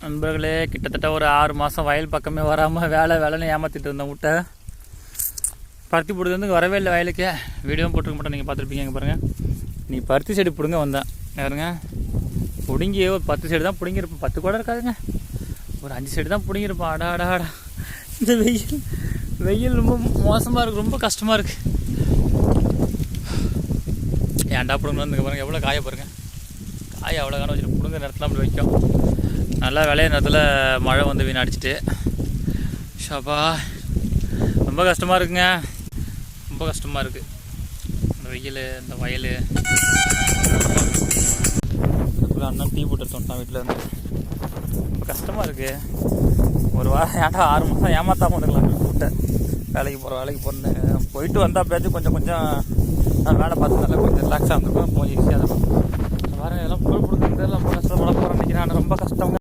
நண்பர்களே, கிட்டத்தட்ட ஒரு 6 மாதம் வயல் பக்கமே வராமல் வேலைன்னு ஏமாற்றிட்டு இருந்தேன். விட்டை பருத்தி பிடிச்சி வந்து வரவே இல்லை வயலுக்கு. வீடியோவும் போட்டுருக்க மாட்டேன், நீங்கள் பார்த்துருப்பீங்க. இங்கே பாருங்கள், நீ பருத்தி செடி பிடுங்க வந்தேன் யாருங்க. பிடுங்கி ஒரு 10 செடி தான் பிடுங்கிருப்பேன். 10 கூட இருக்காதுங்க, ஒரு 5 செடி தான் பிடுங்கிருப்பேன். அடா இந்த வெயில் ரொம்ப மோசமாக இருக்குது, ரொம்ப கஷ்டமாக இருக்குது. ஏன்டா பிடுங்க வந்து பாருங்கள், எவ்வளோ காய பாருங்கள். காய அவ்வளோ காண வச்சுட்டு பிடுங்க நேரத்தில் அப்படி வைக்கும். நல்லா விளைய நேரத்தில் மழை வந்து வீணடிச்சிட்டு ஷாப்பா ரொம்ப கஷ்டமாக இருக்குங்க, ரொம்ப கஷ்டமாக இருக்குது. இந்த வெயில், இந்த வயல். அதுக்குள்ளே அண்ணன் டீ போட்டு எடுத்தோம் வீட்டில் இருந்து. ரொம்ப கஷ்டமாக இருக்குது. ஒரு வாரம் ஏன்டா 6 மாதம் ஏமாத்தாமல் வந்துக்கலாம். கூப்பிட்டேன் வேலைக்கு போகிறேன்னு போயிட்டு வந்தால் பேச்சு கொஞ்சம் நான் வேலை பார்த்ததுனால கொஞ்சம் ரிலாக்ஸாக இருந்திருக்கும், கொஞ்சம் ஈஸியாக இருக்கும். பாருங்கள், இதெல்லாம் பொருள் கொடுக்குறது ரொம்ப கஷ்டப்பட போகிறேன் நினைக்கிறேன். ரொம்ப கஷ்டம்.